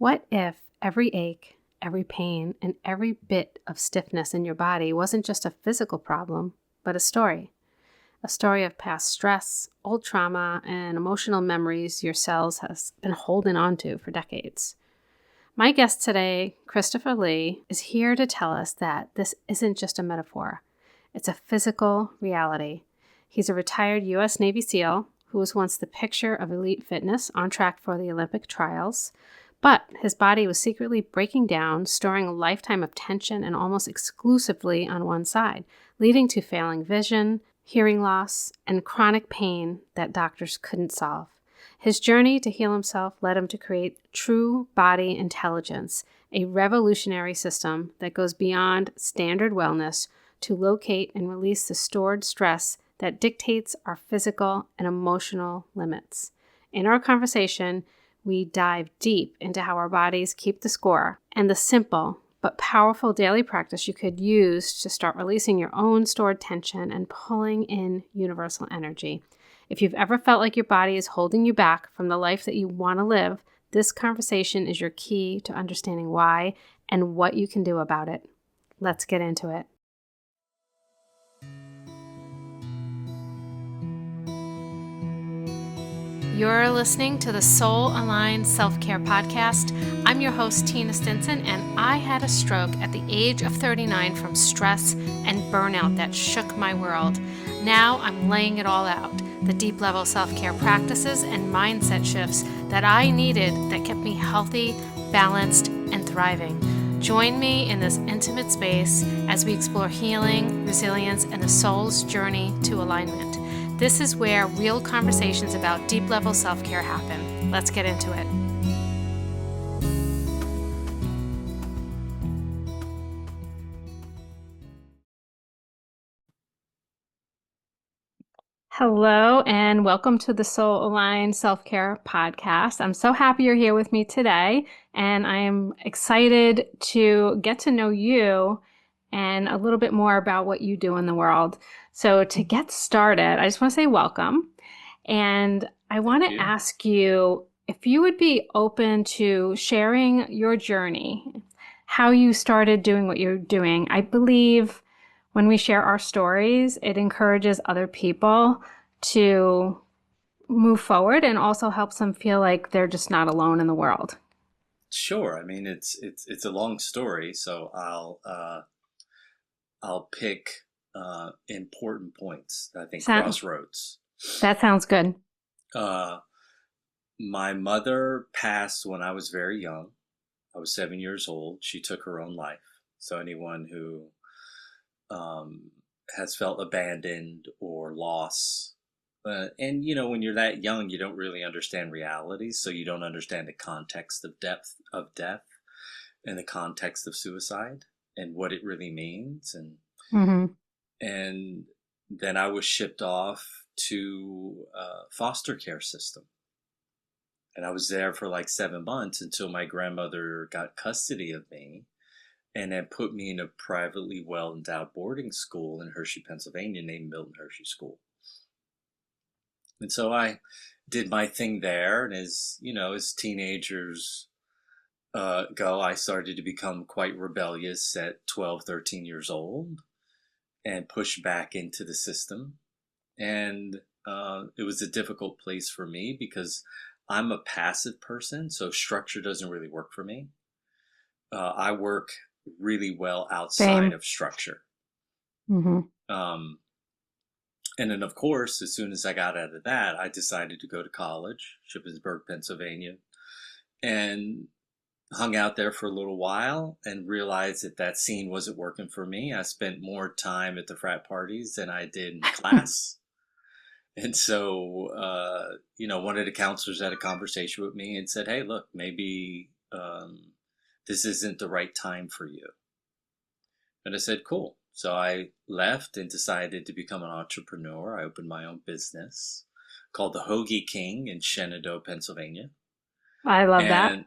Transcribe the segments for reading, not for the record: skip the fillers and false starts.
What if every ache, every pain, and every bit of stiffness in your body wasn't just a physical problem, but a story? A story of past stress, old trauma, and emotional memories your cells has been holding on to for decades. My guest today, Christopher Lee, is here to tell us that this isn't just a metaphor. It's a physical reality. He's a retired U.S. Navy SEAL who was once the picture of elite fitness on track for the Olympic trials, but his body was secretly breaking down, storing a lifetime of tension and almost exclusively on one side, leading to failing vision, hearing loss, and chronic pain that doctors couldn't solve. His journey to heal himself led him to create true body intelligence, a revolutionary system that goes beyond standard wellness to locate and release the stored stress that dictates our physical and emotional limits. In our conversation, we dive deep into how our bodies keep the score and the simple but powerful daily practice you could use to start releasing your own stored tension and pulling in universal energy. If you've ever felt like your body is holding you back from the life that you want to live, this conversation is your key to understanding why and what you can do about it. Let's get into it. You're listening to the Soul Aligned Self-Care Podcast. I'm your host, Tina Stinson, and I had a stroke at the age of 39 from stress and burnout that shook my world. Now I'm laying it all out, the deep-level self-care practices and mindset shifts that I needed that kept me healthy, balanced, and thriving. Join me in this intimate space as we explore healing, resilience, and the soul's journey to alignment. This is where real conversations about deep-level self-care happen. Let's get into it. Hello, and welcome to the Soul Aligned Self-Care Podcast. I'm so happy you're here with me today, and I am excited to get to know you and a little bit more about what you do in the world. So to get started, I just want to say welcome. And I want to ask you if you would be open to sharing your journey, how you started doing what you're doing. I believe when we share our stories, it encourages other people to move forward and also helps them feel like they're just not alone in the world. Sure. I mean, it's a long story, so I'll pick important points. I think crossroads. That sounds good. My mother passed when I was very young. I was 7 years old. She took her own life. So anyone who has felt abandoned or loss, and you know, when you're that young, you don't really understand reality, so you don't understand the context of depth of death and the context of suicide and what it really means, and then I was shipped off to a foster care system. And I was there for like 7 months until my grandmother got custody of me and then put me in a privately well-endowed boarding school in Hershey, Pennsylvania, named Milton Hershey School. And so I did my thing there. And as teenagers go, I started to become quite rebellious at 12, 13 years old and push back into the system. And it was a difficult place for me because I'm a passive person, so structure doesn't really work for me. I work really well outside of structure. And then, of course, as soon as I got out of that, I decided to go to college, Shippensburg, Pennsylvania, and hung out there for a little while and realized that scene wasn't working for me. I spent more time at the frat parties than I did in class. And so, one of the counselors had a conversation with me and said, hey, look, maybe this isn't the right time for you. And I said, cool. So I left and decided to become an entrepreneur. I opened my own business called the Hoagie King in Shenandoah, Pennsylvania. I love that.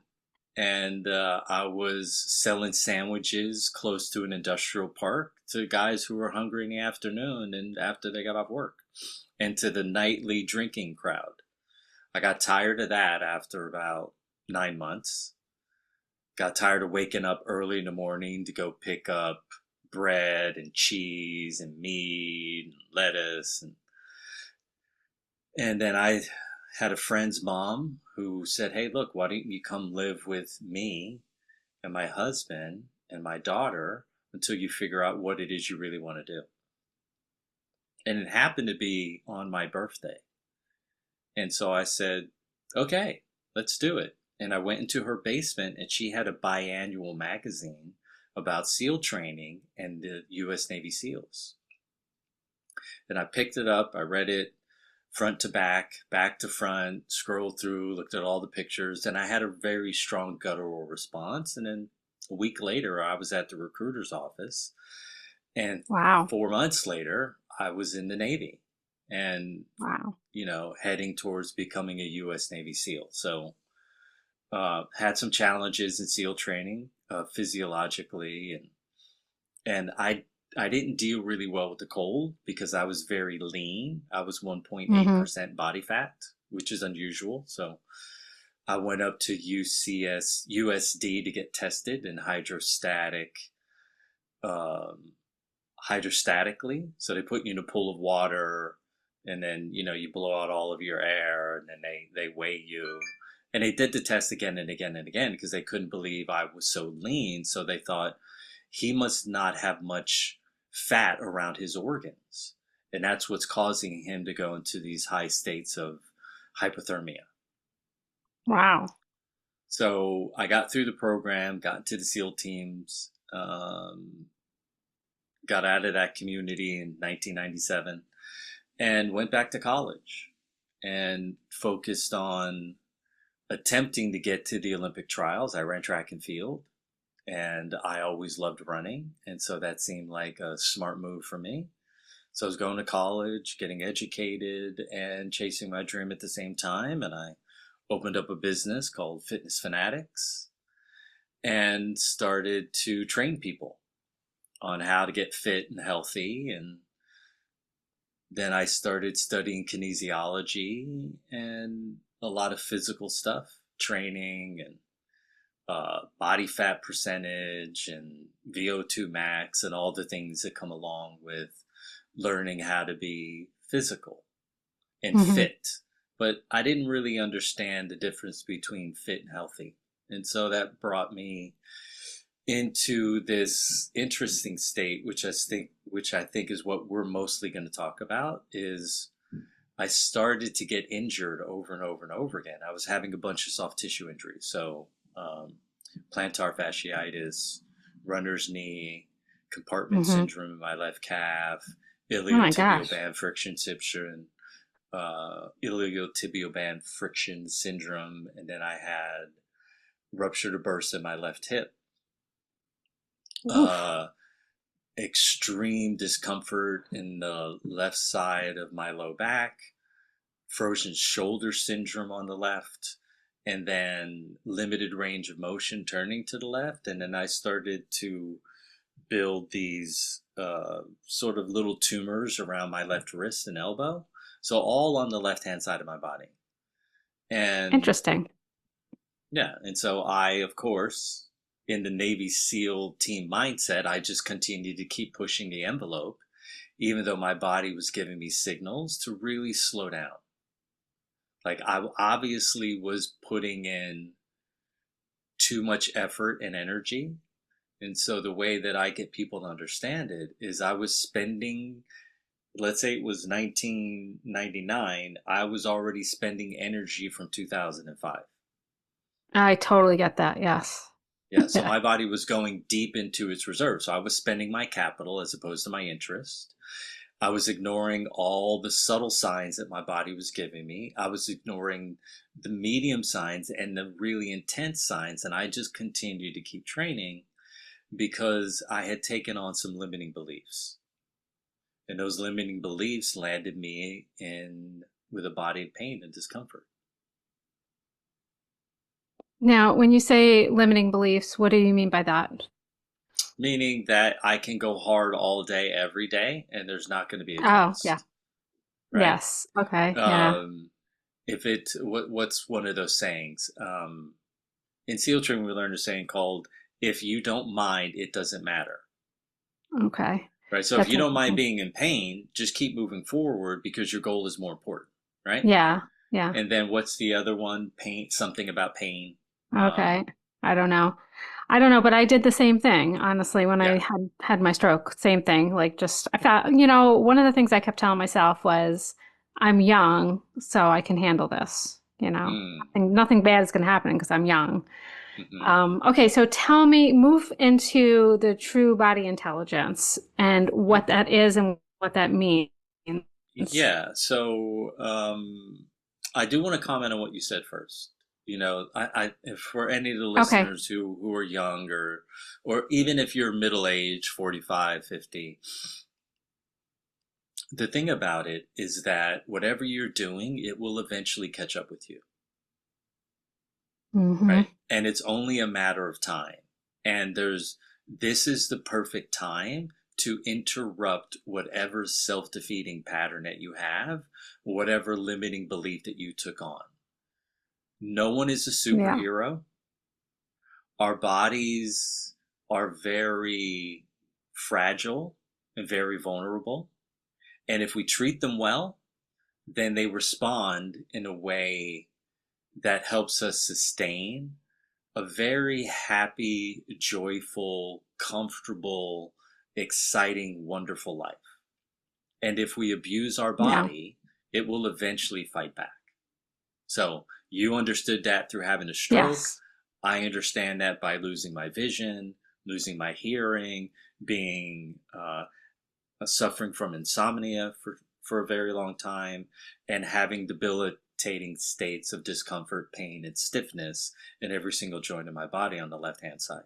And I was selling sandwiches close to an industrial park to guys who were hungry in the afternoon and after they got off work, and to the nightly drinking crowd. I got tired of that after about 9 months. got tired of waking up early in the morning to go pick up bread and cheese and meat and lettuce. And then I had a friend's mom who said, "Hey, look, why don't you come live with me and my husband and my daughter until you figure out what it is you really want to do?" And it happened to be on my birthday. And so I said, "Okay, let's do it." And I went into her basement, and she had a biannual magazine about SEAL training and the U.S. Navy SEALs. And I picked it up, I read it front to back, back to front, scrolled through, looked at all the pictures, and I had a very strong guttural response. And then a week later, I was at the recruiter's office. And Wow. 4 months later, I was in the Navy and, Wow. heading towards becoming a U.S. Navy SEAL. So, had some challenges in SEAL training, physiologically, and I didn't deal really well with the cold because I was very lean. I was Mm-hmm. 1.8% body fat, which is unusual. So I went up to USD to get tested in um, hydrostatically. So they put you in a pool of water, and then you blow out all of your air, and then they weigh you. And they did the test again and again and again because they couldn't believe I was so lean. So they thought he must not have much fat around his organs. And that's what's causing him to go into these high states of hypothermia. Wow. So I got through the program, got into the SEAL teams, got out of that community in 1997, and went back to college and focused on attempting to get to the Olympic trials. I ran track and field, and I always loved running. And so that seemed like a smart move for me. So I was going to college, getting educated, and chasing my dream at the same time. And I opened up a business called Fitness Fanatics and started to train people on how to get fit and healthy. And then I started studying kinesiology and a lot of physical stuff, training and body fat percentage and VO2 max and all the things that come along with learning how to be physical and Mm-hmm. fit. But I didn't really understand the difference between fit and healthy. And so that brought me into this interesting state, which I think is what we're mostly going to talk about, is I started to get injured over and over and over again. I was having a bunch of soft tissue injuries. So, plantar fasciitis, runner's knee, compartment Mm-hmm. syndrome in my left calf, Oh my gosh. iliotibial band friction syndrome, and then I had rupture to bursa in my left hip. Oof. Uh, Extreme discomfort in the left side of my low back, frozen shoulder syndrome on the left, and then limited range of motion turning to the left. And then I started to build these sort of little tumors around my left wrist and elbow. So, all on the left hand side of my body. And Interesting. yeah, and so I, of course, in the Navy SEAL team mindset, I just continued to keep pushing the envelope, even though my body was giving me signals to really slow down. Like, I obviously was putting in too much effort and energy. And so the way that I get people to understand it is I was spending, let's say it was 1999, I was already spending energy from 2005. I totally get that. Yes. Yeah, so Yeah. my body was going deep into its reserves. So I was spending my capital as opposed to my interest. I was ignoring all the subtle signs that my body was giving me. I was ignoring the medium signs and the really intense signs. And I just continued to keep training because I had taken on some limiting beliefs. And those limiting beliefs landed me in with a body of pain and discomfort. Now, when you say limiting beliefs, what do you mean by that? Meaning that I can go hard all day, every day, and there's not going to be a Oh, yeah. cost, right? Yes. Okay. Yeah. Um, if it, what's one of those sayings? In SEAL training, we learned a saying called, if you don't mind, it doesn't matter. Okay. Right. So if That's you don't mind interesting. being in pain, just keep moving forward because your goal is more important. Right. Yeah. Yeah. And then what's the other one? Pain, something about pain. Okay. I don't know. I don't know, but I did the same thing, honestly, when Yeah. I had my stroke. Same thing. Like just I found, one of the things I kept telling myself was I'm young, so I can handle this, Mm, And nothing bad is going to happen because I'm young. hmm. Okay, so tell me, move into the true body intelligence and what Hmm. that is and what that means. Yeah. So I do want to comment on what you said first. If for any of the Okay. listeners who are young or even if you're middle age, 45, 50, the thing about it is that whatever you're doing, it will eventually catch up with you. Hmm. Right. And it's only a matter of time. And this is the perfect time to interrupt whatever self defeating pattern that you have, whatever limiting belief that you took on. No one is a Yeah. superhero. Our bodies are very fragile and very vulnerable. And if we treat them well, then they respond in a way that helps us sustain a very happy, joyful, comfortable, exciting, wonderful life. And if we abuse our Yeah. body, it will eventually fight back. So you understood that through having a stroke. Yes. I understand that by losing my vision, losing my hearing, being suffering from insomnia for a very long time, and having debilitating states of discomfort, pain, and stiffness in every single joint in my body on the left hand side.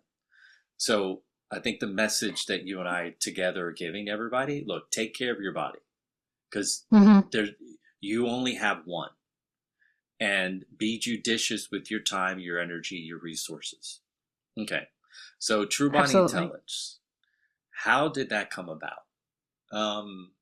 So I think the message that you and I together are giving to everybody, look, take care of your body because Hmm. there you only have one, and be judicious with your time, your energy, your resources. Okay. So true body Absolutely. intelligence. How did that come about? Um,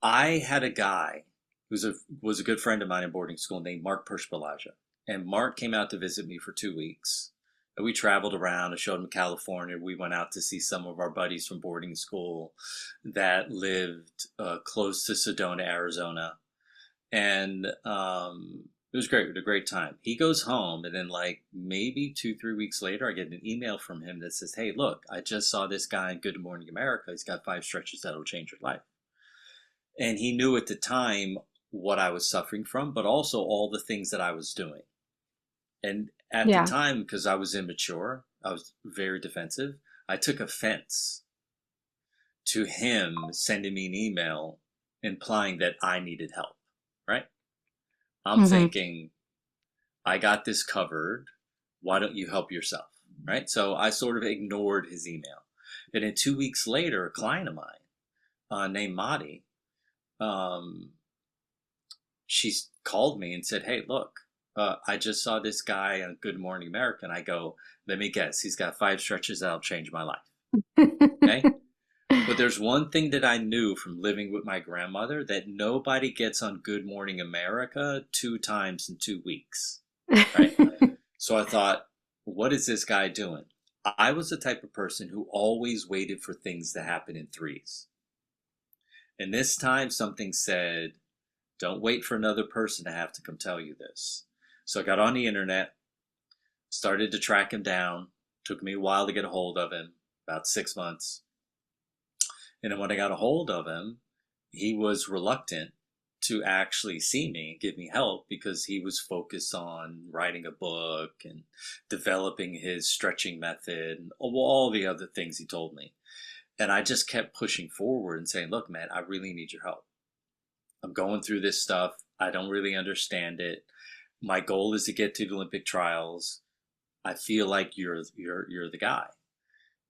I had a guy who was a good friend of mine in boarding school named Mark Pershpalaja. And Mark came out to visit me for 2 weeks. And we traveled around. I showed him California. We went out to see some of our buddies from boarding school that lived close to Sedona, Arizona. And it was great. We had a great time. He goes home, and then, like, maybe 2, 3 weeks later, I get an email from him that says, "Hey, look, I just saw this guy in Good Morning America. He's got 5 stretches that'll change your life." And he knew at the time what I was suffering from, but also all the things that I was doing. And at the Yeah. time, because I was immature, I was very defensive, I took offense to him sending me an email implying that I needed help, right? I'm Hmm. thinking, I got this covered. Why don't you help yourself? Right? So I sort of ignored his email. And then 2 weeks later, a client of mine named Madi, um, she called me and said, "Hey, look, I just saw this guy on Good Morning America." And I go, "Let me guess, he's got 5 stretches that'll change my life." Okay. But there's one thing that I knew from living with my grandmother that nobody gets on Good Morning America 2 times in 2 weeks. Right. So I thought, what is this guy doing? I was the type of person who always waited for things to happen in threes. And this time something said, don't wait for another person to have to come tell you this. So I got on the internet, started to track him down. Took me a while to get a hold of him, about 6 months. And then when I got a hold of him, he was reluctant to actually see me and give me help because he was focused on writing a book and developing his stretching method and all the other things he told me. And I just kept pushing forward and saying, look, man, I really need your help. I'm going through this stuff. I don't really understand it. My goal is to get to the Olympic trials. I feel like you're the guy.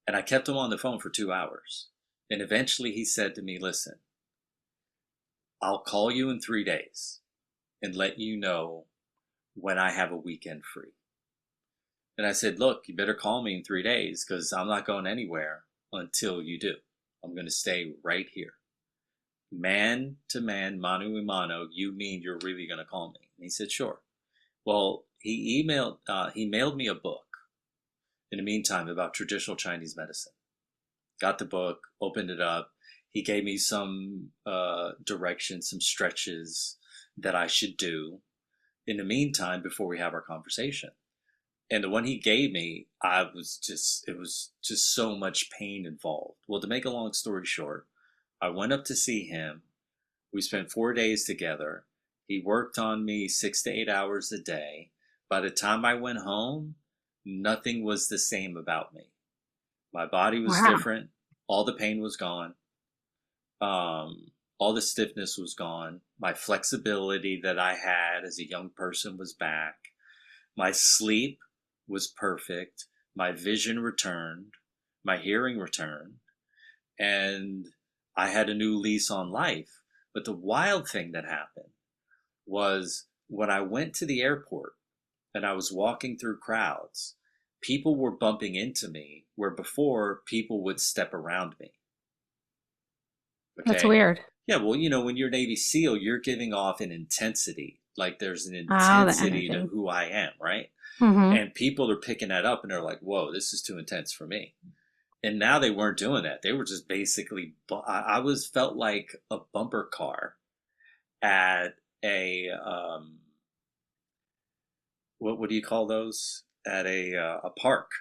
And I kept him on the phone for 2 hours. And eventually he said to me, listen, I'll call you in 3 days and let you know when I have a weekend free. And I said, look, you better call me in 3 days because I'm not going anywhere until you do. I'm going to stay right here. Man to man, mano a mano, you mean you're really going to call me? And he said, sure. Well, he mailed me a book in the meantime about traditional Chinese medicine. Got the book, opened it up. He gave me some directions, some stretches that I should do in the meantime before we have our conversation. And the one he gave me, it was just so much pain involved. Well, to make a long story short, I went up to see him. We spent 4 days together. He worked on me 6 to 8 hours a day. By the time I went home, nothing was the same about me. My body was Wow. different. All the pain was gone. All the stiffness was gone. My flexibility that I had as a young person was back. My sleep was perfect. My vision returned. My hearing returned. And I had a new lease on life. But the wild thing that happened was when I went to the airport and I was walking through crowds, people were bumping into me where before people would step around me. That's Okay. weird. Yeah, well, when you're Navy SEAL, you're giving off an intensity. Like there's an Oh, the intensity to energy. who I am, right? Mm-hmm. And people are picking that up and they're like, whoa, this is too intense for me. And now they weren't doing that. They were just basically, I was felt like a bumper car at what do you call those? At a park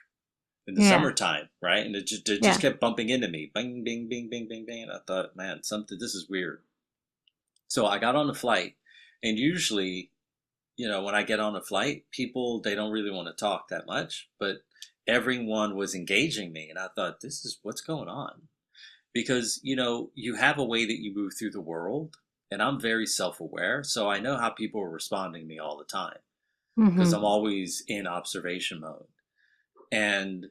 in the Yeah. summertime, right? And it just Yeah. kept bumping into me. Bing, bing, bing, bing, bing, bing. And I thought, man, this is weird. So I got on the flight, and usually, when I get on a flight, people, they don't really want to talk that much, but everyone was engaging me. And I thought, this is what's going on. Because, you have a way that you move through the world, and I'm very self aware. So I know how people are responding to me all the time because Mm-hmm. I'm always in observation mode. And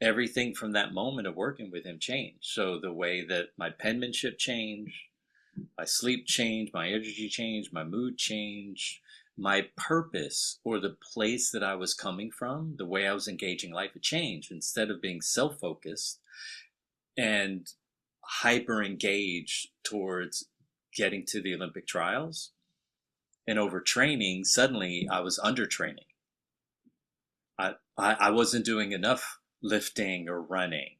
everything from that moment of working with him changed. So the way that my penmanship changed, my sleep changed, my energy changed, my mood changed, my purpose or the place that I was coming from, the way I was engaging life, it changed. Instead of being self focused and hyper engaged towards getting to the Olympic trials and overtraining, suddenly I was under training. I wasn't doing enough lifting or running.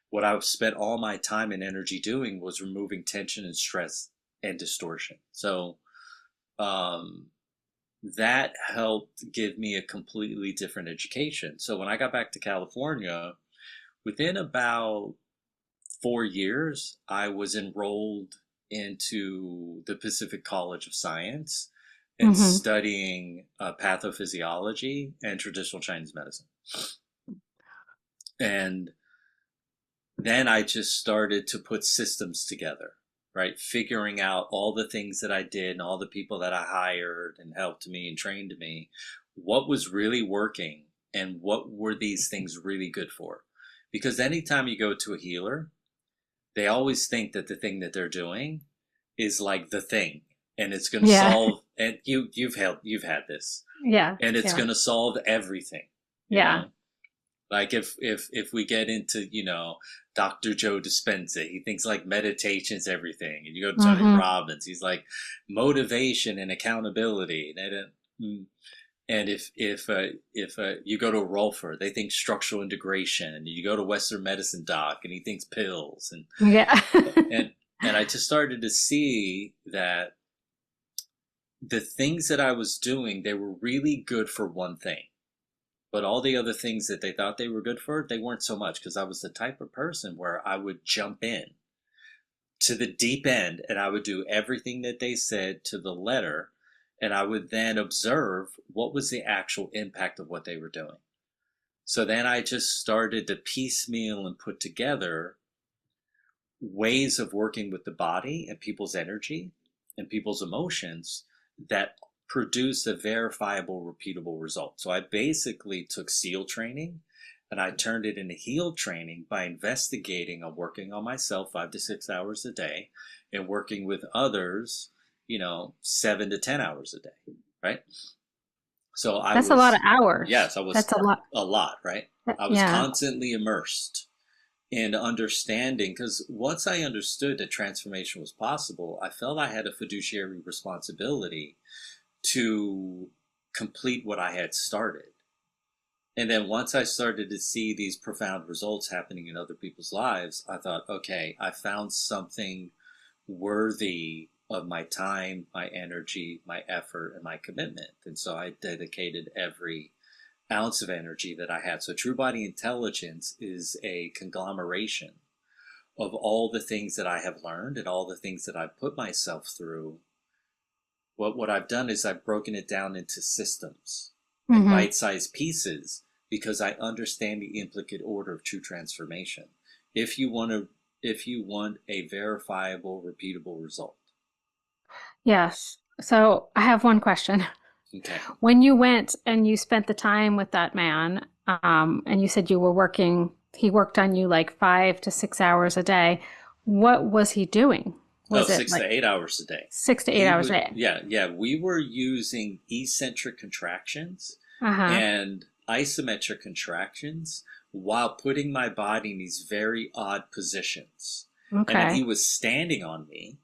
What I've spent all my time and energy doing was removing tension and stress and distortion. So um, that helped give me a completely different education. So when I got back to California, within about 4 years, I was enrolled into the Pacific College of Science and Mm-hmm. studying pathophysiology and traditional Chinese medicine. And then I just started to put systems together, right? Figuring out all the things that I did and all the people that I hired and helped me and trained me, what was really working and what were these things really good for. Because anytime you go to a healer, they always think that the thing that they're doing is like the thing and it's going to Yeah. solve, and you've had this, Yeah. and it's Yeah. going to solve everything, you Yeah. know? Like if we get into, Dr. Joe Dispenza, he thinks like meditation's everything. And you go to Tony Mm-hmm. Robbins, he's like motivation and accountability. And if you go to Rolfer, they think structural integration. And you go to Western Medicine Doc, and he thinks pills. Yeah. And and I just started to see that the things that I was doing, they were really good for one thing. But all the other things that they thought they were good for, they weren't so much, because I was the type of person where I would jump in to the deep end and I would do everything that they said to the letter. And I would then observe what was the actual impact of what they were doing. So then I just started to piecemeal and put together ways of working with the body and people's energy and people's emotions that produce a verifiable, repeatable result. So I basically took SEAL training and I turned it into HEAL training by investigating and working on myself 5 to 6 hours a day and working with others, 7 to 10 hours a day, right? So That's a lot of hours. yes, I was That's a lot. a lot, right? I was Yeah. constantly immersed in understanding, because once I understood that transformation was possible, I felt I had a fiduciary responsibility to complete what I had started. And then once I started to see these profound results happening in other people's lives, I thought, okay, I found something worthy of my time, my energy, my effort, and my commitment. And so I dedicated every ounce of energy that I had. So True Body Intelligence is a conglomeration of all the things that I have learned and all the things that I've put myself through. What I've done is I've broken it down into systems and Mm-hmm. bite-sized pieces because I understand the implicate order of true transformation. If you want to, if you want a verifiable, repeatable result. Yes. So I have one question. Okay. When you went and you spent the time with that man, and you said you were working, he worked on you like 5 to 6 hours a day. What was he doing? Oh, Was it six like to eight hours a day. 6 to 8 hours a day? Yeah. We were using eccentric contractions Uh-huh. and isometric contractions while putting my body in these very odd positions. And then he Okay. was standing on me.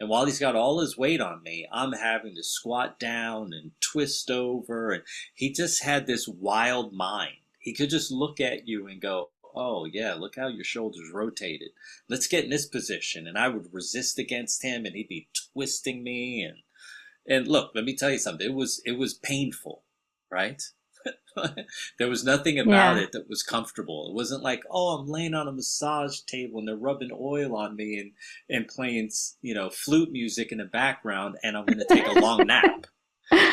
And while he's got all his weight on me, I'm having to squat down and twist over. And he just had this wild mind. He could just look at you and go, oh, yeah, look how your shoulders rotated. Let's get in this position. And I would resist against him and he'd be twisting me. And look, let me tell you something. It was painful, right? There was nothing about Yeah. it that was comfortable. It wasn't like, oh, I'm laying on a massage table and they're rubbing oil on me and playing, flute music in the background and I'm going to take a long nap.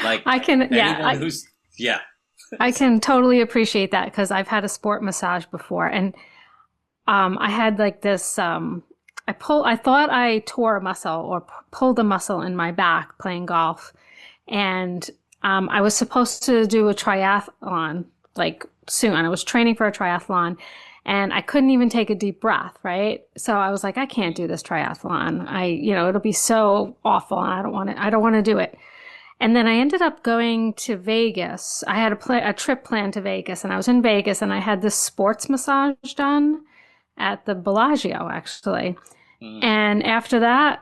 Like I can, yeah, anyone who's, yeah. I can totally appreciate that because I've had a sport massage before, and I had like this. I thought I tore a muscle or pulled a muscle in my back playing golf, and I was supposed to do a triathlon like soon. I was training for a triathlon, and I couldn't even take a deep breath. Right, so I was like, I can't do this triathlon. It'll be so awful, and I don't want to. I don't want to do it. And then I ended up going to Vegas. I had a trip planned to Vegas, and I was in Vegas, and I had this sports massage done at the Bellagio, actually. Mm, And after that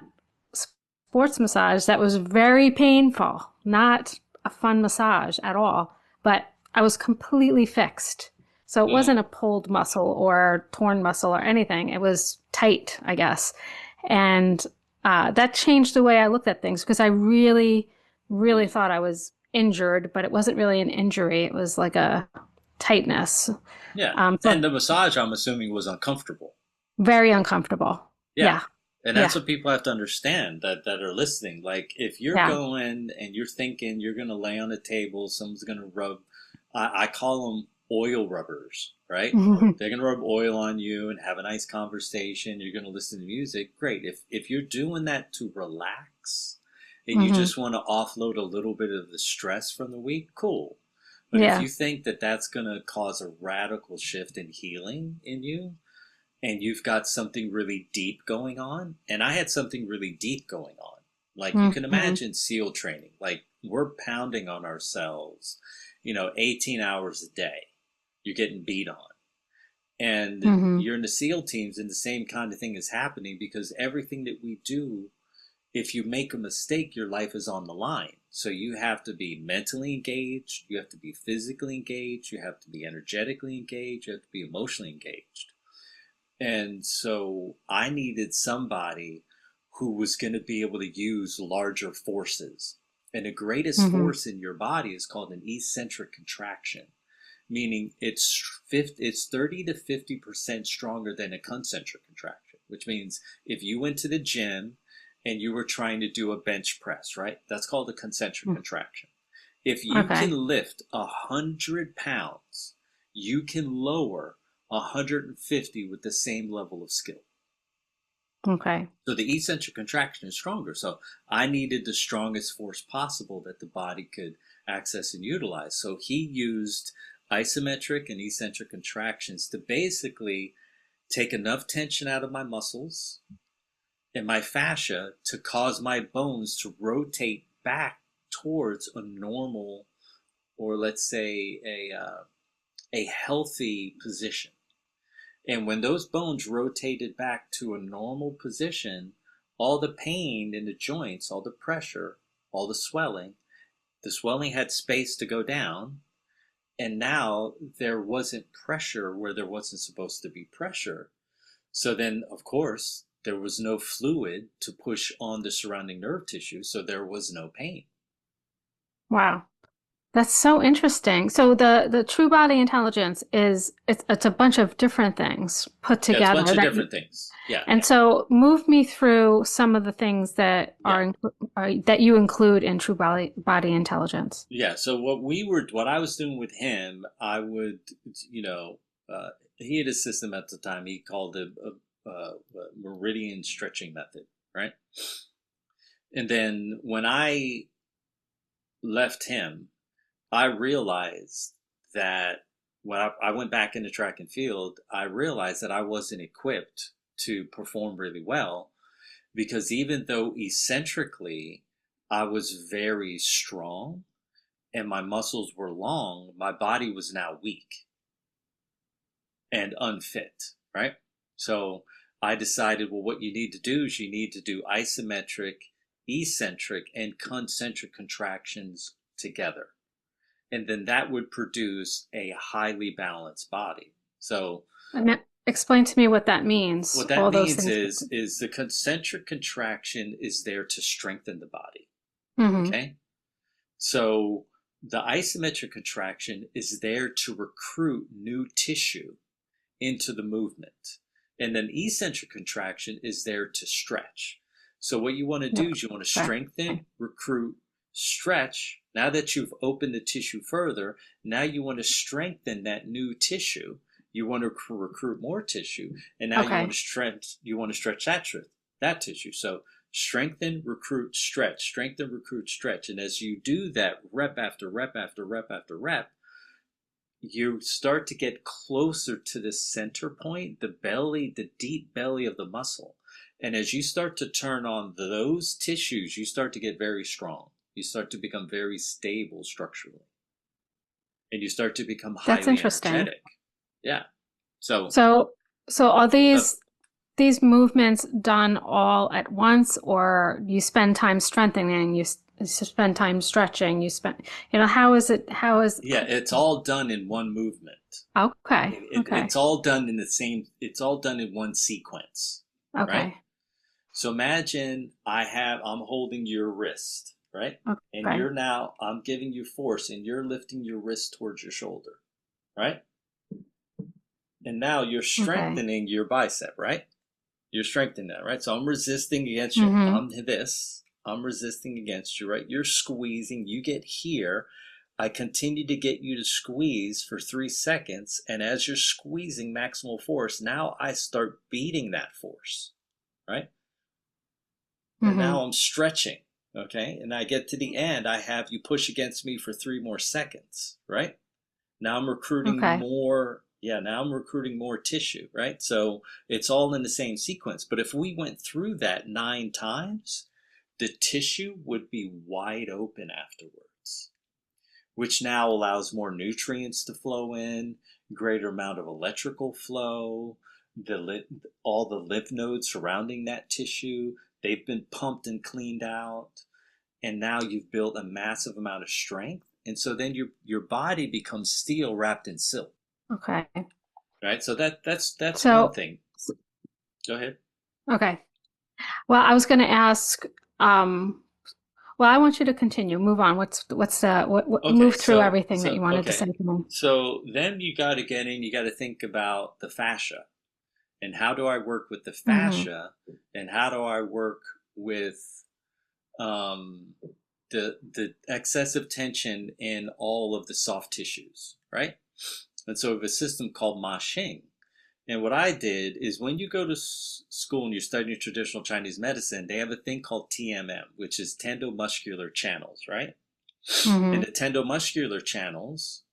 sports massage, that was very painful, not a fun massage at all, but I was completely fixed. So it mm, wasn't a pulled muscle or torn muscle or anything. It was tight, I guess. And that changed the way I looked at things because I really, really mm. thought I was injured, but it wasn't really an injury. It was like a tightness. Yeah. So And the massage, I'm assuming, was uncomfortable. very uncomfortable. Yeah. Yeah. And that's Yeah. what people have to understand that are listening. Like, if you're Yeah. going and you're thinking you're going to lay on a table, someone's going to rub, I call them oil rubbers, right? They're going to rub oil on you and have a nice conversation. You're going to listen to music. Great. If you're doing that to relax and you Hmm. just want to offload a little bit of the stress from the week, cool. But if Yeah. you think that that's going to cause a radical shift in healing in you, and you've got something really deep going on, and I had something really deep going on. Like, you can Hmm. imagine SEAL training. Like, we're pounding on ourselves, 18 hours a day. You're getting beat on. And Hmm. you're in the SEAL teams, and the same kind of thing is happening because everything that we do, if you make a mistake, your life is on the line. So you have to be mentally engaged, you have to be physically engaged, you have to be energetically engaged, you have to be emotionally engaged. And so I needed somebody who was going to be able to use larger forces. And the greatest Hmm. force in your body is called an eccentric contraction, meaning it's 30 to 50% stronger than a concentric contraction, which means if you went to the gym and you were trying to do a bench press, right? That's called a concentric contraction. If you can Okay. lift 100 pounds, you can lower 150 with the same level of skill. Okay. So the eccentric contraction is stronger. So I needed the strongest force possible that the body could access and utilize. So he used isometric and eccentric contractions to basically take enough tension out of my muscles and my fascia to cause my bones to rotate back towards a normal, or let's say a healthy position. And when those bones rotated back to a normal position, all the pain in the joints, all the pressure, all the swelling, The swelling had space to go down, and now there wasn't pressure where there wasn't supposed to be pressure. So then, of course, there was no fluid to push on the surrounding nerve tissue, so there was no pain. Wow. That's so interesting. So the true body intelligence is it's a bunch of different things put Yeah, it's a together bunch of that you, different things. Yeah, and so move me through some of the things that yeah, are that you include in true body intelligence. yeah. So what I was doing with him, I would, you know, uh, he had a system at the time. He called it a meridian stretching method, right? And then when I left him, I realized that when I went back into track and field, I realized that I wasn't equipped to perform really well because even though eccentrically I was very strong and my muscles were long, my body was now weak and unfit, right? So I decided, well, what you need to do is you need to do isometric, eccentric, and concentric contractions together. And then that would produce a highly balanced body. So Explain to me what that means, what that all those means things. is the concentric contraction is there to strengthen the body. Hmm. Okay? So the isometric contraction is there to recruit new tissue into the movement. And then eccentric contraction is there to stretch. So what you want to do is you want to Okay. strengthen, recruit, stretch. Now that you've opened the tissue further, now you want to strengthen that new tissue. You want to recruit more tissue, and now you want Okay. to stretch. You want to stretch that tissue. So strengthen, recruit, stretch. Strengthen, recruit, stretch. And as you do that, rep after rep after rep after rep, you start to get closer to the center point, the belly, the deep belly of the muscle. And as you start to turn on those tissues, you start to get very strong. You start to become very stable structurally. And you start to become That's highly interesting. energetic. Yeah. So, So, so are uh, these movements done all at once, or you spend time strengthening, you spend time stretching, you spend, how is it, how is, yeah, it's all done in one movement. okay, okay, It's all done in the same, it's all done in one sequence, right? okay, So imagine I'm holding your wrist, right? And okay, I'm giving you force and you're lifting your wrist towards your shoulder, right? And now you're okay. strengthening your bicep, right? You're strengthening that, right? So I'm resisting against you. Mm-hmm. I'm resisting against you, right? You're squeezing. You get here. I continue to get you to squeeze for 3 seconds. And as you're squeezing maximal force, now I start beating that force, right? And Mm-hmm. now I'm stretching, okay? And I get to the end, I have you push against me for 3 more seconds, right? Now I'm recruiting Okay. more, yeah, now I'm recruiting more tissue, right? So it's all in the same sequence. But if we went through that 9 times, the tissue would be wide open afterwards, which now allows more nutrients to flow in, greater amount of electrical flow, all the lymph nodes surrounding that tissue, they've been pumped and cleaned out, and now you've built a massive amount of strength. And so then your body becomes steel wrapped in silk, Okay. right? So that's one So, thing. Go ahead. okay. Well, I was going to ask, um, well, I want you to continue. Move on. What, Okay, move through everything that you wanted to say okay. to me. So then you got to get in, you got to think about the fascia and how do I work with the Mm-hmm. fascia and how do I work with um, the excessive tension in all of the soft tissues, right? And so we have a system called Ma Xing. And what I did is when you go to school and you're studying traditional Chinese medicine, they have a thing called TMM, which is tendomuscular channels, right? And Mm-hmm. the tendomuscular channels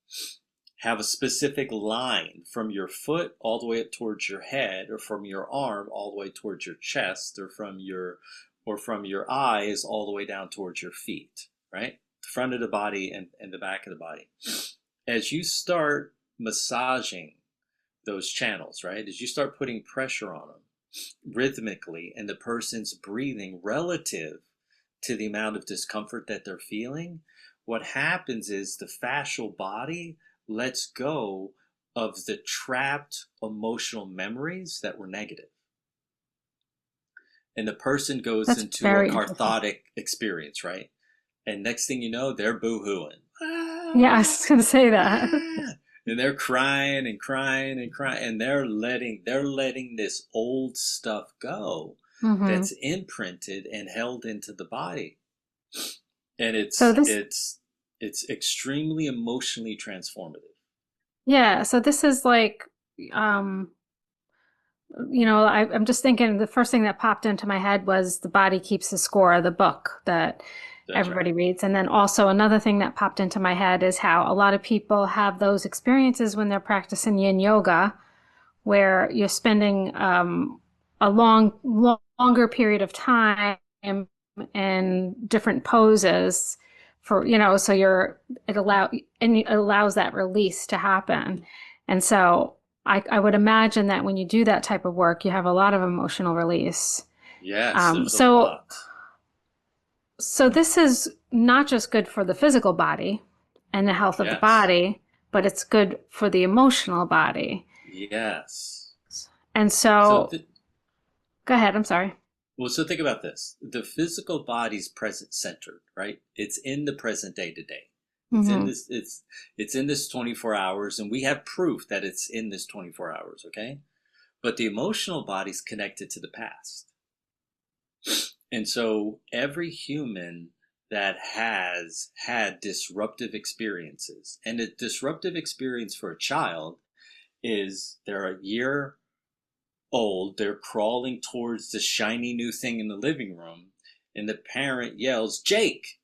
have a specific line from your foot all the way up towards your head, or from your arm all the way towards your chest, or from your eyes all the way down towards your feet, right? The front of the body and the back of the body. As you start massaging those channels, right? As you start putting pressure on them rhythmically and the person's breathing relative to the amount of discomfort that they're feeling, what happens is the fascial body lets go of the trapped emotional memories that were negative. And the person goes That's into a very interesting. cathartic experience, right? And next thing you know, they're boo-hooing. Yeah, I was going to say that. And they're crying and crying and crying, and they're letting this old stuff go Hmm. that's imprinted and held into the body. And So it's this, it's it's extremely emotionally transformative. yeah, so this is like, um, I'm just thinking the first thing that popped into my head was The Body Keeps the Score, the book that That's right. everybody reads. And then also another thing that popped into my head is how a lot of people have those experiences when they're practicing yin yoga, where you're spending a longer period of time in different poses for, so it allows that release to happen. And so I would imagine that when you do that type of work, you have a lot of emotional release. Yes, Um, there's a so, lot. so this is not just good for the physical body and the health of the Yes. body, but it's good for the emotional body. Yes. And So so, go ahead. I'm sorry. well, so think about this. The physical body's present centered, right? It's in the present day to day. It's in Hmm. this it's in this 24 hours, and we have proof that it's in this 24 hours, okay? But the emotional body's connected to the past. And so every human that has had disruptive experiences, and a disruptive experience for a child is they're a year old, they're crawling towards the shiny new thing in the living room, and the parent yells, Jake,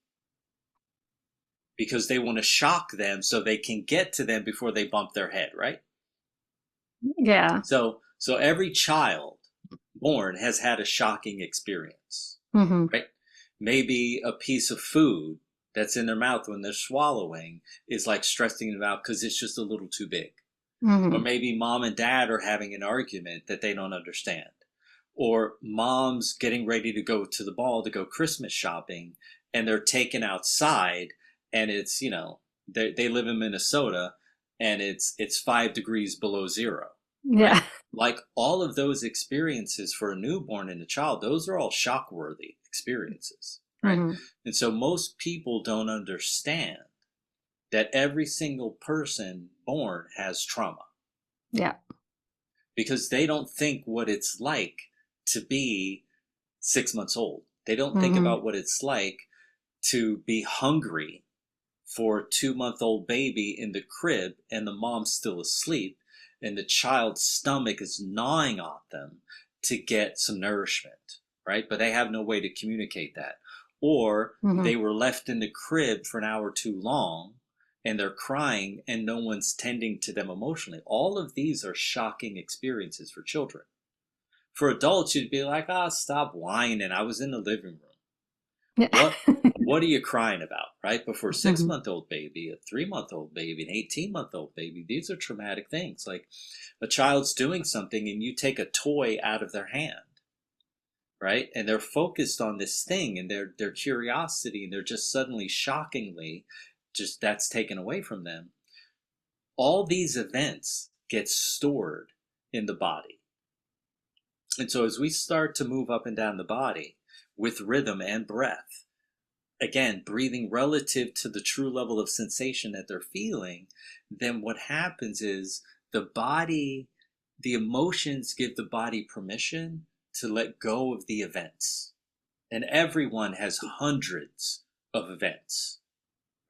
because they want to shock them so they can get to them before they bump their head, right? Yeah. So every child born has had a shocking experience, Hmm. right? Maybe a piece of food that's in their mouth when they're swallowing is like stressing them out because it's just a little too big. Or Hmm. maybe mom and dad are having an argument that they don't understand. Or mom's getting ready to go to the mall to go Christmas shopping and they're taken outside and it's, they live in Minnesota and it's 5 degrees below zero, Yeah. right? Like all of those experiences for a newborn and a child, those are all shock worthy experiences, right? Hmm. And so most people don't understand that every single person born has trauma Yeah. because they don't think what it's like to be 6 months old. They don't think Hmm. about what it's like to be hungry for a 2 month old baby in the crib and the mom's still asleep and the child's stomach is gnawing on them to get some nourishment, right? But they have no way to communicate that. Or Hmm. they were left in the crib for an hour too long and they're crying and no one's tending to them emotionally. All of these are shocking experiences for children. For adults, you'd be like, ah, stop whining. I was in the living room. Yeah. What what are you crying about, right? But for a six Hmm. month old baby, a 3 month old baby, an 18-month old baby, these are traumatic things. Like a child's doing something and you take a toy out of their hand, right? And they're focused on this thing and their curiosity and they're just suddenly shockingly just that's taken away from them. All these events get stored in the body. And so as we start to move up and down the body with rhythm and breath, again, breathing relative to the true level of sensation that they're feeling, then what happens is the emotions give the body permission to let go of the events. And everyone has hundreds of events,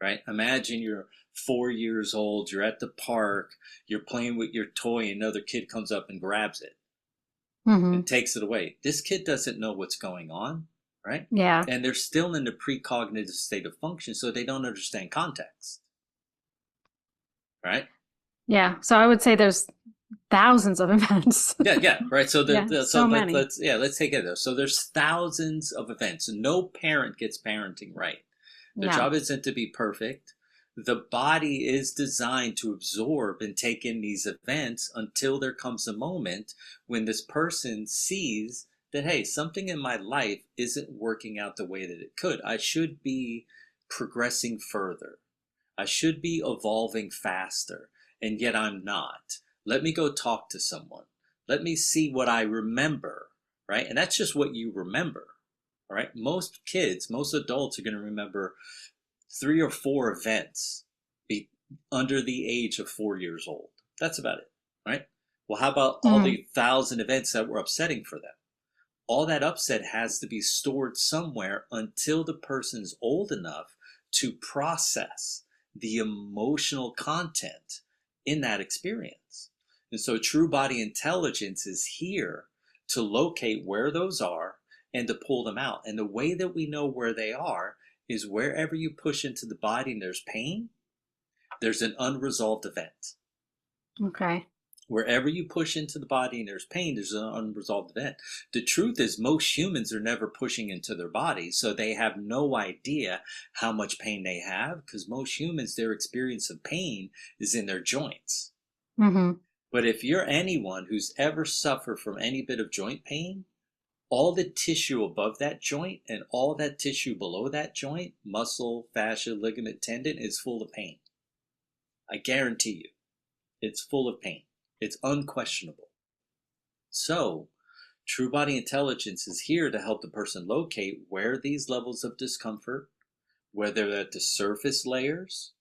right? Imagine you're 4 years old, you're at the park, you're playing with your toy, and another kid comes up and grabs it Hmm. and takes it away. This kid doesn't know what's going on, right? Yeah. And they're still in the precognitive state of function, so they don't understand context, right? Yeah. So I would say there's thousands of events. Yeah, yeah, right. So Yeah. so So many. let's take it there. So there's thousands of events. No parent gets parenting right. Their No. job isn't to be perfect. The body is designed to absorb and take in these events until there comes a moment when this person sees that, hey, something in my life isn't working out the way that it could. I should be progressing further. I should be evolving faster, and yet I'm not. Let me go talk to someone. Let me see what I remember, right? And that's just what you remember, all right? Most kids, most adults are going to remember 3 or 4 events be under the age of 4 years old. That's about it, right? Well, how about all Mm. the 1,000 events that were upsetting for them? All that upset has to be stored somewhere until the person's old enough to process the emotional content in that experience. And so true body intelligence is here to locate where those are and to pull them out. And the way that we know where they are is wherever you push into the body and there's pain, there's an unresolved event. Okay. Wherever you push into the body and there's pain, there's an unresolved event. The truth is, most humans are never pushing into their body, so they have no idea how much pain they have, because most humans, their experience of pain is in their joints. Mm-hmm. But if you're anyone who's ever suffered from any bit of joint pain, all the tissue above that joint and all that tissue below that joint, muscle, fascia, ligament, tendon, is full of pain. I guarantee you, it's full of pain. It's unquestionable. So, true body intelligence is here to help the person locate where these levels of discomfort, whether they're at the surface layers,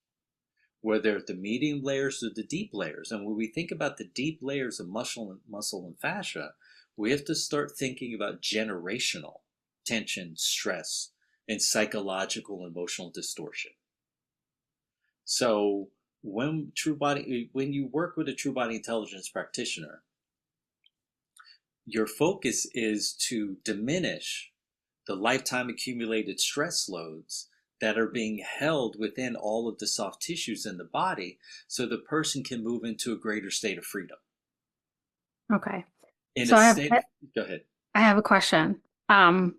whether at the medium layers or the deep layers. And when we think about the deep layers of muscle and fascia, we have to start thinking about generational tension, stress, and psychological and emotional distortion. So when you work with a true body intelligence practitioner, your focus is to diminish the lifetime accumulated stress loads that are being held within all of the soft tissues in the body, so the person can move into a greater state of freedom. Okay. In So a I have state, go ahead. I have a question. And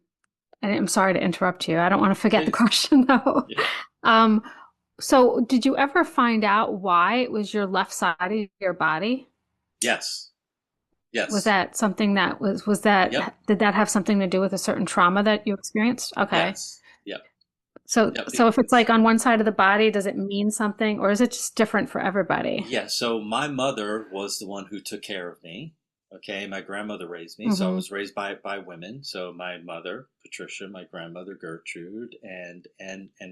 I'm sorry to interrupt you. I don't want to forget the Please. question though. Yeah. Um, so did you ever find out why it was your left side of your body? Yes. Was Yes. that something that Yep. did that have something to do with a certain trauma that you experienced? Okay. Yes. Yep. So Yep. so if it's like on one side of the body, does it mean something or is it just different for everybody? Yeah. So my mother was the one who took care of me. Okay. My grandmother raised me. So I Mm-hmm. was raised by women. So my mother, Patricia, my grandmother, Gertrude, and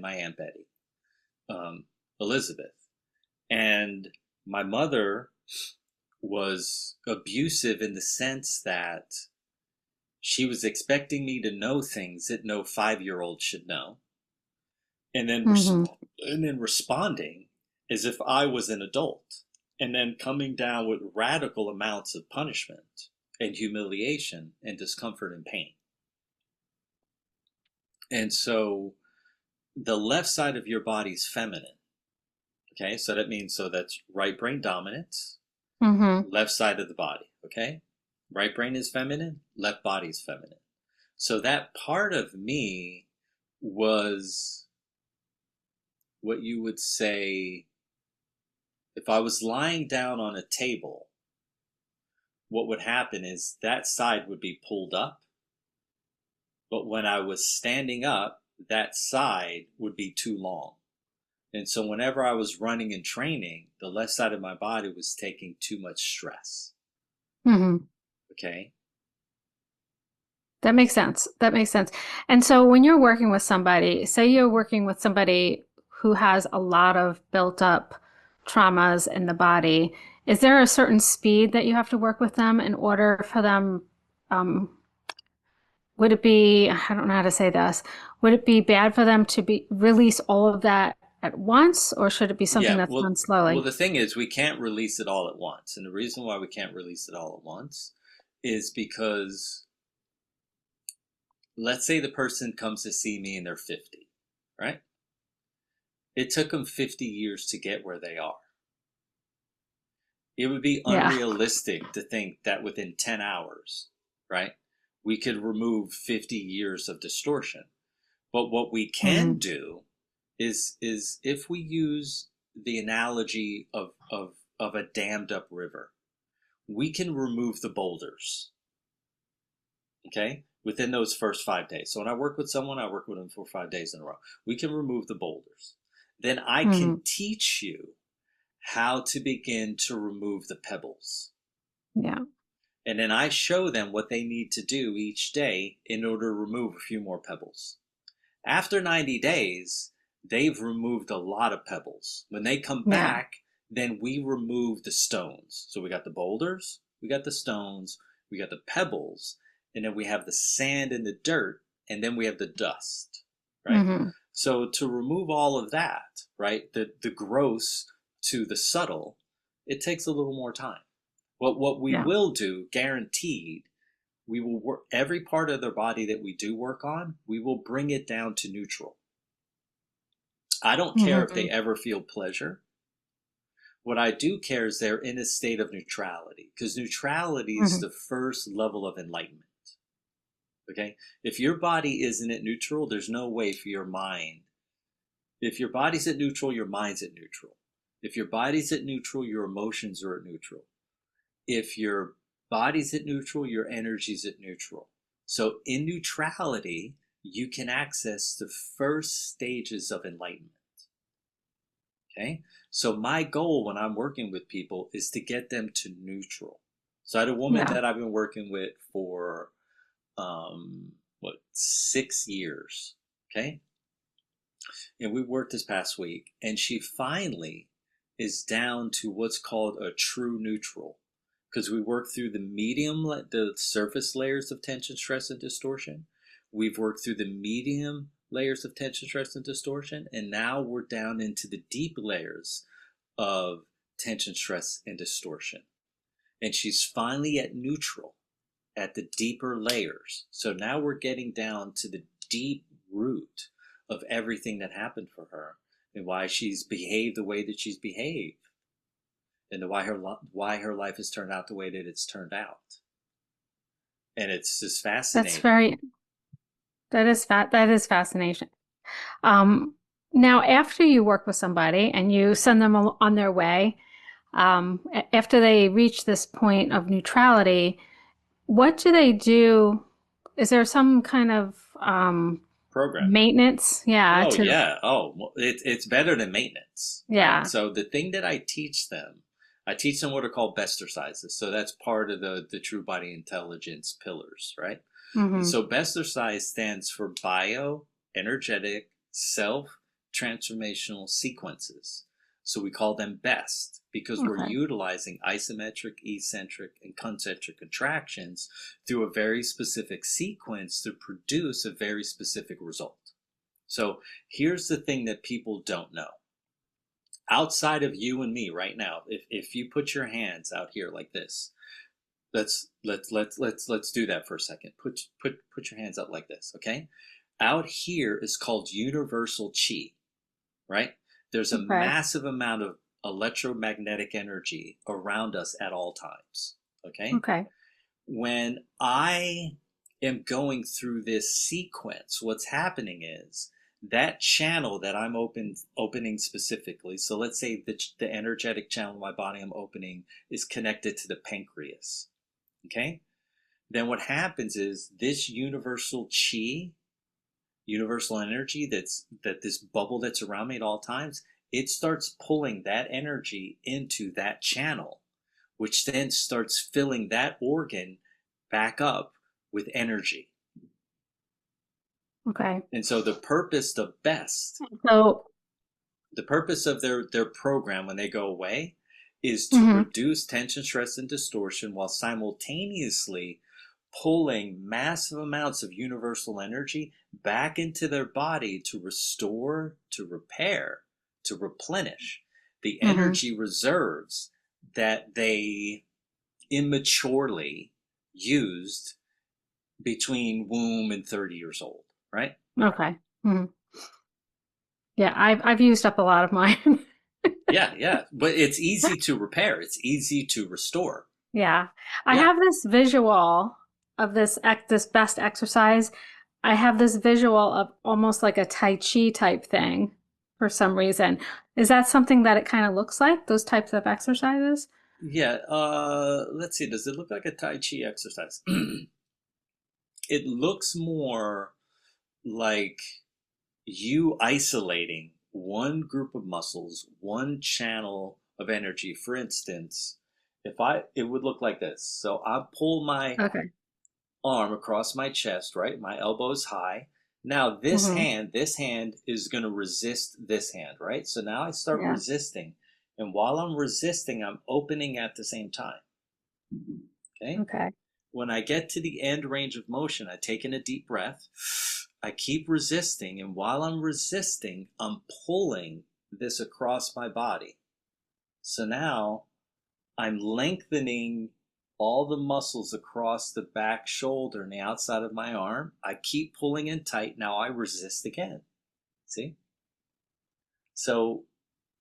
my Aunt Betty, um, Elizabeth. And my mother was abusive in the sense that she was expecting me to know things that no 5-year-old should know, and then Mm-hmm. responding as if I was an adult, and then coming down with radical amounts of punishment and humiliation and discomfort and pain. And so the left side of your body is feminine. Okay, so that means, so that's right brain dominance, Mm-hmm. left side of the body. Okay, right brain is feminine, left body is feminine. So that part of me was what you would say, if I was lying down on a table, what would happen is that side would be pulled up. But when I was standing up, that side would be too long. And so whenever I was running and training, the left side of my body was taking too much stress. Mm-hmm. Okay. That makes sense. That makes sense. And so when you're working with somebody, say you're working with somebody who has a lot of built up traumas in the body, is there a certain speed that you have to work with them in order for them, um, would it be, I don't know how to say this, would it be bad for them to be release all of that at once, or should it be something Yeah. that's Well, done slowly? the thing is, we can't release it all at once. And the reason why we can't release it all at once is because, let's say the person comes to see me and they're 50, right? It took them 50 years to get where they are. It would be Yeah. unrealistic to think that within 10 hours, right, we could remove 50 years of distortion. But what we can Hmm. do is if we use the analogy of a dammed up river, we can remove the boulders. Okay? within those first 5 days. So when I work with someone, I work with them for 5 days in a row. We can remove the boulders. Then I can Hmm. teach you how to begin to remove the pebbles. Yeah. And then I show them what they need to do each day in order to remove a few more pebbles. After 90 days, they've removed a lot of pebbles. When they come Yeah. back, then we remove the stones. So we got the boulders, we got the stones, we got the pebbles, and then we have the sand and the dirt, and then we have the dust, right? Hmm. So to remove all of that, right, the gross to the subtle, it takes a little more time. What we Yeah. will do, guaranteed, we will work every part of their body that we do work on, we will bring it down to neutral. I don't care if Hmm. they ever feel pleasure. What I do care is they're in a state of neutrality, because neutrality is Hmm. the first level of enlightenment. Okay? If your body isn't at neutral, there's no way for your mind. If your body's at neutral, your mind's at neutral. If your body's at neutral, your emotions are at neutral. If your body's at neutral, your energy's at neutral. So in neutrality, you can access the first stages of enlightenment. Okay. So my goal when I'm working with people is to get them to neutral. So I had a woman Yeah. that I've been working with for, 6 years. Okay. And we worked this past week, and she finally is down to what's called a true neutral, because we worked through the surface layers of tension, stress, and distortion. We've worked through the medium layers of tension, stress, and distortion, and now we're down into the deep layers of tension, stress, and distortion. And she's finally at neutral at the deeper layers. So now we're getting down to the deep root of everything that happened for her and why she's behaved the way that she's behaved and why her life has turned out the way that it's turned out. And it's just That's fascinating. very, that is fascination. Um, Now, after you work with somebody and you send them on their way, after they reach this point of neutrality, what do they do? Is there some kind of Programming. maintenance? Yeah, Oh to yeah. Oh, well, it's better than maintenance, right? yeah. So the thing that I teach them what are called Bestercizes. So that's part of the true body intelligence pillars, right? And Hmm. so Bestercize stands for bio, energetic, self transformational sequences. So we call them BEST because we're Okay. utilizing isometric, eccentric, and concentric contractions through a very specific sequence to produce a very specific result. So here's the thing that people don't know. Outside of you and me right now, if you put your hands out here like this, let's do that for a second. Put your hands up like this, okay? Out here is called universal chi, right? There's a Okay. massive amount of electromagnetic energy around us at all times, okay? Okay. When I am going through this sequence, what's happening is that channel that I'm opening specifically. So let's say the energetic channel in my body I'm opening is connected to the pancreas. Okay. Then what happens is this universal chi, universal energy that this bubble that's around me at all times, it starts pulling that energy into that channel, which then starts filling that organ back up with energy. Okay. And so the purpose of BEST, So, the purpose of their program when they go away is to mhm. reduce tension, stress, and distortion while simultaneously pulling massive amounts of universal energy back into their body to restore, to repair, to replenish the Mhm. energy reserves that they immaturely used between womb and 30 years old, right? Okay. Mhm. Yeah, I've used up a lot of mine. Yeah, yeah. But it's easy to repair, it's easy to restore. Yeah. I Yeah. have this visual of this best exercise. I have this visual of almost like a Tai Chi type thing for some reason. Is that something that it kind of looks like, those types of exercises? Yeah. Let's see. Does it look like a Tai Chi exercise? it looks more like you isolating one group of muscles, one channel of energy. For instance, it would look like this. So I pull my Okay. arm across my chest, right? My elbow is high. Now Mm-hmm. this hand is going to resist this hand, right? So now I start Yeah. resisting. And while I'm resisting, I'm opening at the same time. Okay. Okay. When I get to the end range of motion, I take in a deep breath. I keep resisting. And while I'm resisting, I'm pulling this across my body. So now I'm lengthening all the muscles across the back shoulder and the outside of my arm. I keep pulling in tight. Now I resist again. See? So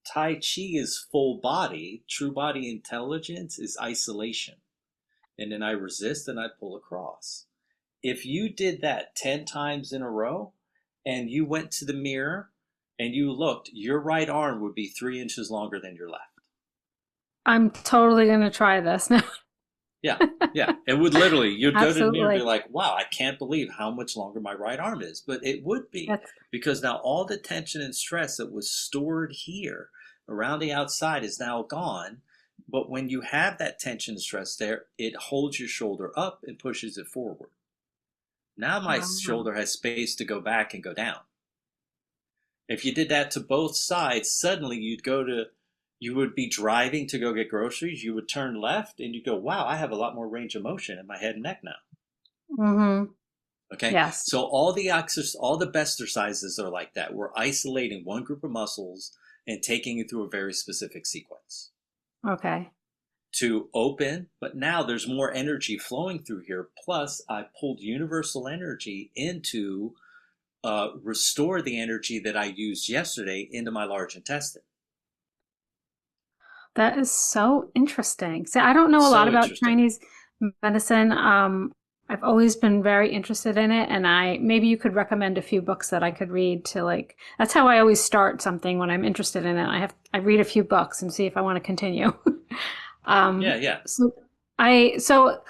Tai Chi is full body. True body intelligence is isolation. And then I resist and I pull across. If you did that 10 times in a row and you went to the mirror and you looked, your right arm would be 3 inches longer than your left. I'm totally gonna try this now. Yeah, yeah. It would literally, you'd go to the mirror and be Absolutely. like, wow, I can't believe how much longer my right arm is. But it would be That's because now all the tension and stress that was stored here around the outside is now gone. But when you have that tension and stress there, it holds your shoulder up and pushes it forward. Now my wow. shoulder has space to go back and go down. If you did that to both sides, suddenly you would be driving to go get groceries. You would turn left and you go, wow, I have a lot more range of motion in my head and neck now. Mm-hmm. Okay. Yes. So all the best exercises are like that. We're isolating one group of muscles and taking it through a very specific sequence Okay. to open. But now there's more energy flowing through here. Plus, I pulled universal energy into restore the energy that I used yesterday into my large intestine. That is so interesting. See, I don't know a lot So about interesting. Chinese medicine. I've always been very interested in it, and I maybe you could recommend a few books that I could read to like. That's how I always start something when I'm interested in it. I read a few books and see if I want to continue. Yeah, yeah. So so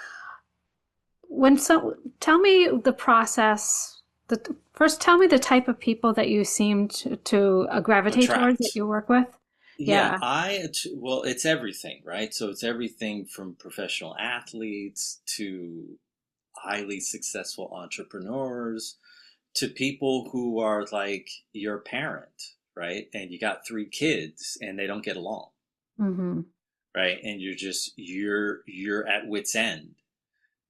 when so tell me the process. First, tell me the type of people that you seem to gravitate towards that Attract. you work with. Yeah, Yeah. well, it's everything, right? So it's everything from professional athletes to highly successful entrepreneurs to people who are like your parent, right? And you got 3 kids and they don't get along, Mm-hmm. right? And you're at wit's end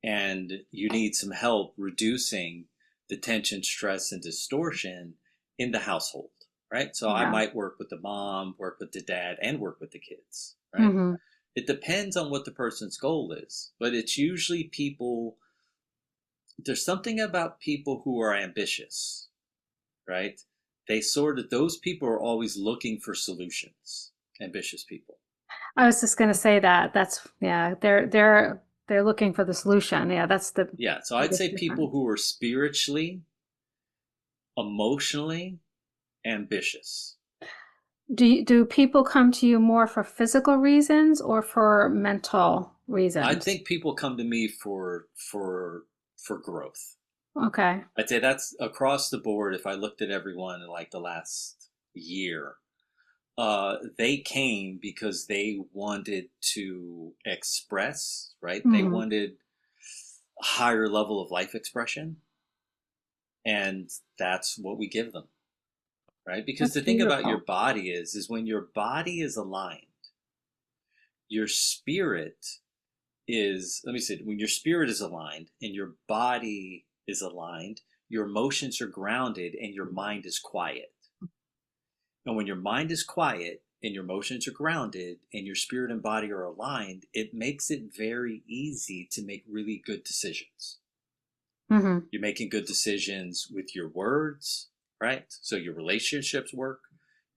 and you need some help reducing the tension, stress, and distortion in the household, right? So I Yeah. might work with the mom, work with the dad, and work with the kids, right? Mm-hmm. It depends on what the person's goal is, but it's usually people. There's something about people who are ambitious, right? Those people are always looking for solutions, ambitious people. I was just going to say that. That's yeah, they're looking for the solution. Yeah, that's the Yeah, so I'd biggest say people difference. who are spiritually, emotionally ambitious. Do people come to you more for physical reasons or for mental I reasons? think people come to me for growth. Okay. I'd say that's across the board. If I looked at everyone in like the last year, they came because they wanted to express, right? They Hmm. wanted a higher level of life expression, and that's what we give them, right? Because That's the thing about your beautiful. body is when your body is aligned, your spirit is, let me say, when your spirit is aligned and your body is aligned, your emotions are grounded and your mind is quiet. And when your mind is quiet and your emotions are grounded and your spirit and body are aligned, it makes it very easy to make really good decisions. Hmm. You're making good decisions with your words, right? So your relationships work.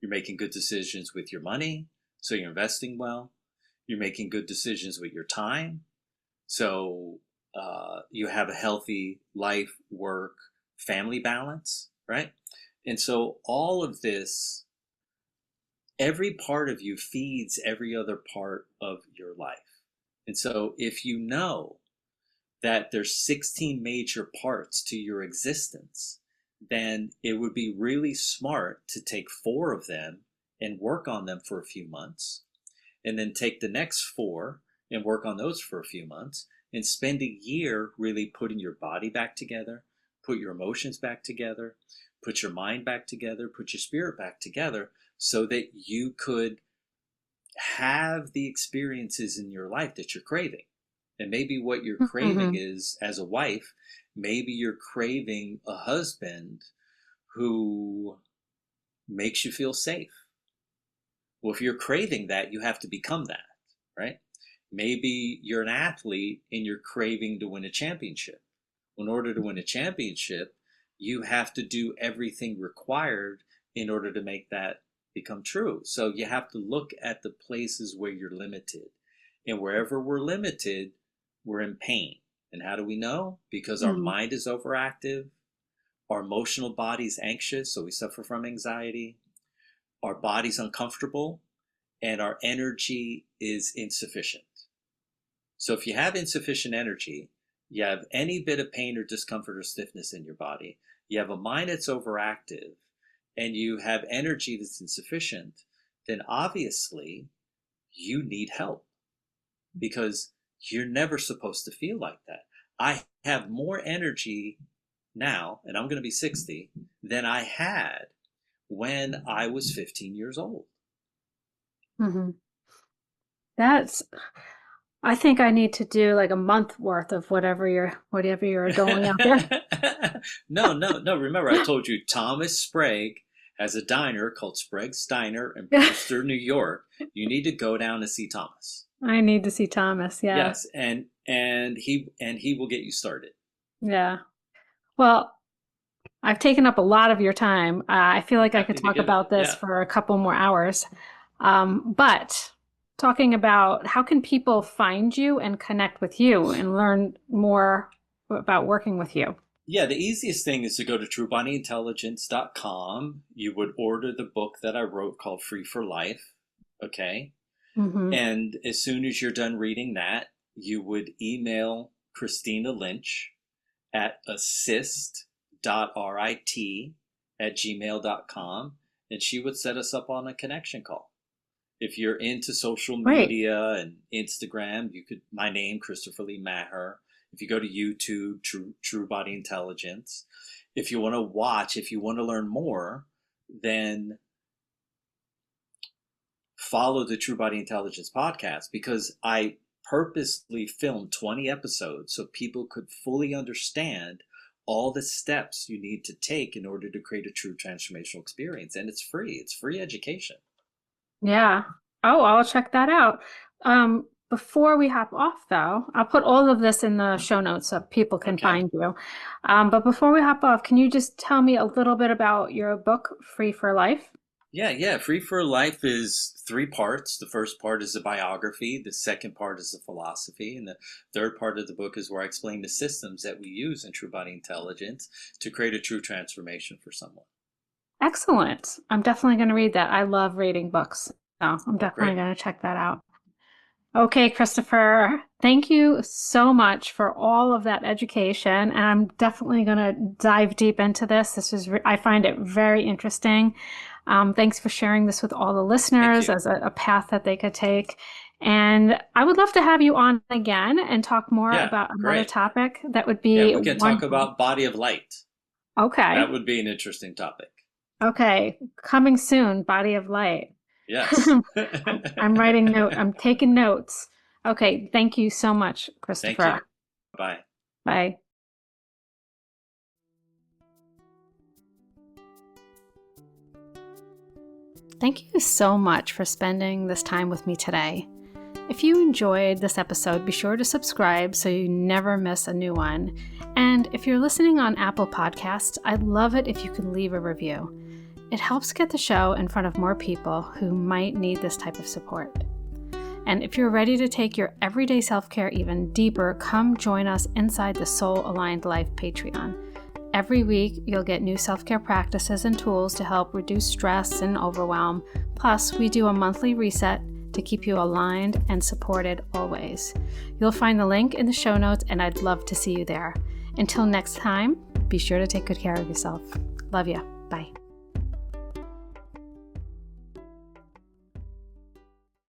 You're making good decisions with your money. So you're investing well. You're making good decisions with your time. So you have a healthy life, work, family balance, right? And so all of this, every part of you feeds every other part of your life. And so if you know that there's 16 major parts to your existence, then it would be really smart to take 4 of them and work on them for a few months, and then take the next 4 and work on those for a few months, and spend a year really putting your body back together, put your emotions back together, put your mind back together, put your spirit back together, so that you could have the experiences in your life that you're craving. And maybe what you're craving is, as a wife, maybe you're craving a husband who makes you feel safe. Well, if you're craving that, you have to become that, right? Maybe you're an athlete and you're craving to win a championship. In order to win a championship, you have to do everything required in order to make that become true. So you have to look at the places where you're limited. And wherever we're limited, we're in pain. And how do we know? Because our mind is overactive, our emotional body's anxious, so we suffer from anxiety, our body's uncomfortable, and our energy is insufficient. So if you have insufficient energy, you have any bit of pain or discomfort or stiffness in your body, you have a mind that's overactive, and you have energy that's insufficient, then obviously you need help, because you're never supposed to feel like that. I have more energy now, and I'm going to be 60, than I had when I was 15 years old. I think I need to do like a month worth of whatever you're doling out there. No. Remember, I told you Thomas Sprague has a diner called Sprague's Diner in Brewster, New York. You need to go down and see Thomas. I need to see Thomas. Yeah. Yes, and he will get you started. Yeah. Well, I've taken up a lot of your time. I feel like I could talk about this for a couple more hours. But talking about how can people find you and connect with you and learn more about working with you? Yeah, the easiest thing is to go to truebodyintelligence.com. You would order the book that I wrote called Free for Life. Okay. And as soon as you're done reading that, you would email Christina Lynch at assist.rit@gmail.com, and she would set us up on a connection call. If you're into social media and Instagram, you could, my name, Christopher Lee Maher. If you go to YouTube, True Body Intelligence. If you want to watch, if you want to learn more, then follow the True Body Intelligence podcast, because I purposely filmed 20 episodes so people could fully understand all the steps you need to take in order to create a true transformational experience. And it's free. It's free education. Yeah. Oh, I'll check that out. Before we hop off, though, I'll put all of this in the show notes so people can find you. But before we hop off, can you just tell me a little bit about your book, Free for Life? Yeah. Free for Life is 3 parts. The first part is a biography. The second part is a philosophy. And the third part of the book is where I explain the systems that we use in True Body Intelligence to create a true transformation for someone. Excellent. I'm definitely going to read that. I love reading books. So I'm definitely going to check that out. Okay, Christopher, thank you so much for all of that education. And I'm definitely going to dive deep into this. I find it very interesting. Thanks for sharing this with all the listeners as a path that they could take. And I would love to have you on again and talk more about another topic. That would be we can talk about body of light. Okay. That would be an interesting topic. Okay. Coming soon, body of light. Yes. I'm writing notes. I'm taking notes. Okay. Thank you so much, Christopher. Thank you. Bye. Bye. Thank you so much for spending this time with me today. If you enjoyed this episode, be sure to subscribe so you never miss a new one. And if you're listening on Apple Podcasts, I'd love it if you could leave a review. It helps get the show in front of more people who might need this type of support. And if you're ready to take your everyday self-care even deeper, come join us inside the Soul Aligned Life Patreon. Every week, you'll get new self-care practices and tools to help reduce stress and overwhelm. Plus, we do a monthly reset to keep you aligned and supported always. You'll find the link in the show notes, and I'd love to see you there. Until next time, be sure to take good care of yourself. Love you. Bye.